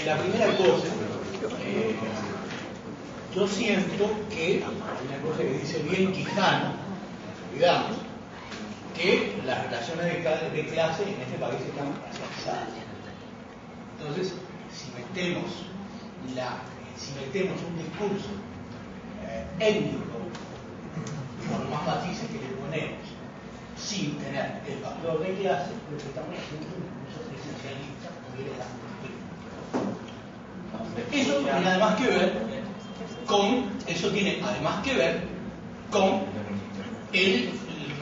La primera cosa, yo siento que hay una cosa que dice bien Quijano, digamos, que las relaciones de clase en este país están racializadas. Entonces, si metemos un discurso étnico, con más matices que le ponemos, sin tener el factor de clase, lo que estamos haciendo es un discurso esencialista, eso tiene además que ver con el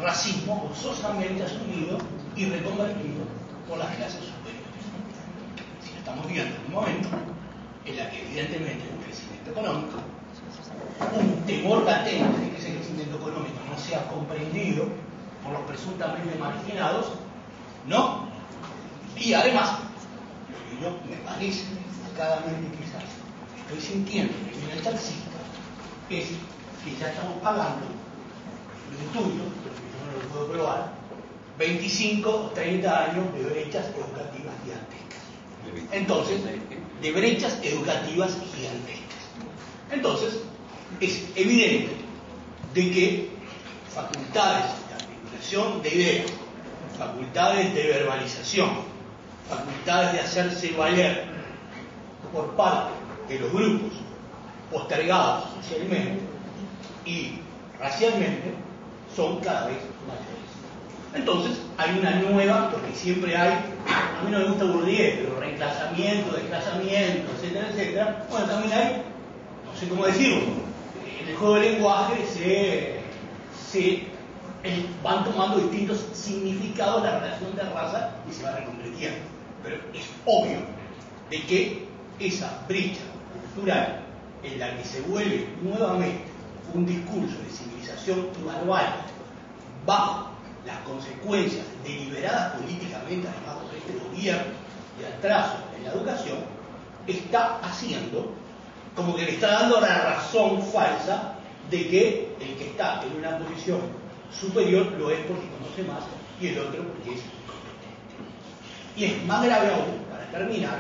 racismo forzosamente asumido y reconvertido por las clases superiores. Si lo estamos viendo en un momento en la que evidentemente hay un crecimiento económico, un temor latente de que ese crecimiento económico no sea comprendido por los presuntamente marginados, ¿no? Y además, lo que yo me parece, marcadamente quizás, estoy sintiendo que viene el taxista, es que ya estamos pagando los estudios, porque yo no lo puedo probar, 25 o 30 años de brechas educativas gigantescas. Entonces, de brechas educativas gigantescas. Entonces, es evidente de que facultades de articulación de ideas, facultades de verbalización, facultades de hacerse valer por parte de los grupos postergados socialmente y racialmente son cada vez mayores. Entonces hay una nueva, porque siempre hay, a mí no me gusta Bourdieu, pero reemplazamiento, desplazamiento, etcétera, etcétera. Bueno, también hay, no sé cómo decirlo, en el juego del lenguaje van tomando distintos significados la relación de raza y se va reconvirtiendo. Pero es obvio de que esa brecha cultural en la que se vuelve nuevamente un discurso de civilización global bajo las consecuencias deliberadas políticamente además por este gobierno de atraso en la educación, está haciendo como que le está dando la razón falsa de que el que está en una posición superior lo es porque conoce más y el otro porque es incompetente. Y es más grave aún, para terminar,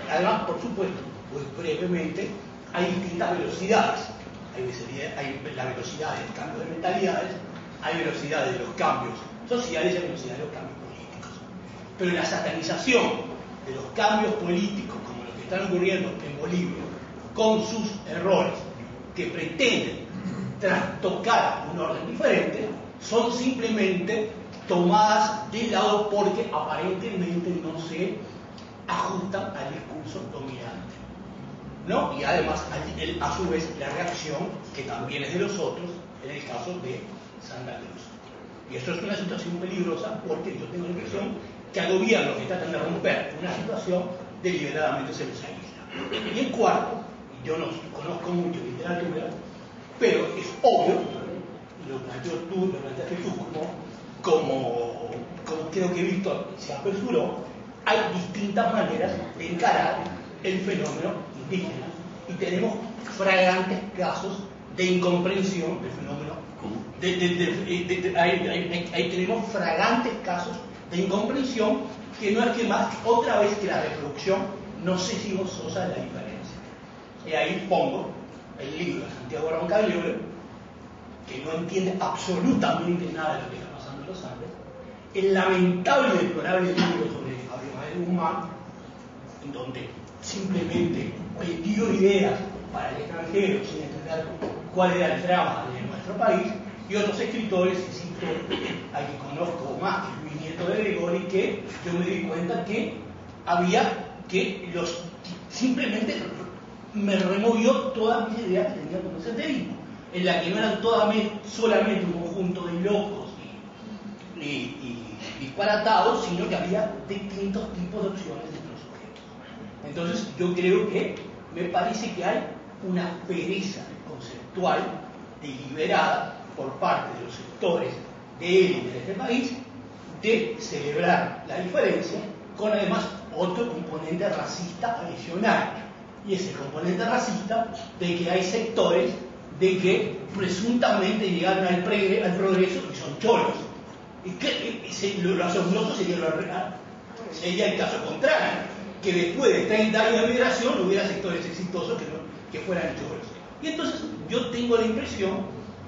además, por supuesto, pues brevemente, hay distintas velocidades. Hay la velocidad del cambio de mentalidades, hay velocidad de los cambios sociales y hay velocidad de los cambios políticos. Pero la satanización de los cambios políticos, como los que están ocurriendo en Bolivia, con sus errores, que pretenden trastocar un orden diferente, son simplemente tomadas de lado porque aparentemente no se ajustan al discurso dominante, ¿no? Y además, a su vez, la reacción, que también es de los otros, en el caso de Santa Cruz. Y esto es una situación peligrosa porque yo tengo la impresión que al gobierno que tratan de romper una situación deliberadamente se les aísla. Y el cuarto, y yo no conozco mucho literatura, pero es obvio, lo planteaste tú como creo que Víctor se apresuró, hay distintas maneras de encarar el fenómeno indígena y tenemos fragantes casos de incomprensión del fenómeno. Tenemos fragantes casos de incomprensión que no es que más otra vez que la reproducción no sé si gozosa de la diferencia. Y ahí pongo el libro de Santiago Roncalliole, que no entiende absolutamente nada de lo que está pasando en los Andes, el lamentable y deplorable libro sobre Abimael Guzmán, en donde simplemente vendió ideas para el extranjero sin entender cuál era el drama de nuestro país, y otros escritores, y cito al que conozco más que Luis Nieto de Gregori, que yo me di cuenta que había que simplemente me removió todas mis ideas que tenía con el senderismo, en la que no eran solamente un conjunto de locos y disparatados, sino que había distintos tipos de opciones entre los sujetos. Entonces yo creo que me parece que hay una pereza conceptual deliberada por parte de los sectores de élite de este país de celebrar la diferencia con además otro componente racista adicional, y ese componente racista de que hay sectores de que presuntamente llegaron al progreso y son cholos. Y lo asombroso sería el caso contrario, que después de 30 años de migración no hubiera sectores exitosos que fueran hechos por eso. Y entonces yo tengo la impresión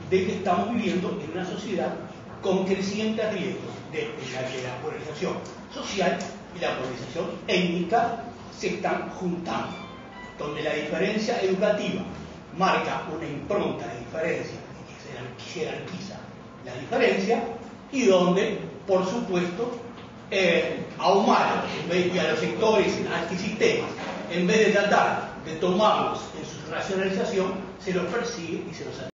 de que estamos viviendo en una sociedad con crecientes riesgos de la que la polarización social y la polarización étnica se están juntando, donde la diferencia educativa marca una impronta de diferencia que jerarquiza la diferencia, y donde, por supuesto, ahumar y a los sectores antisistemas, en vez de tratar de tomarlos en su racionalización, se los persigue y se los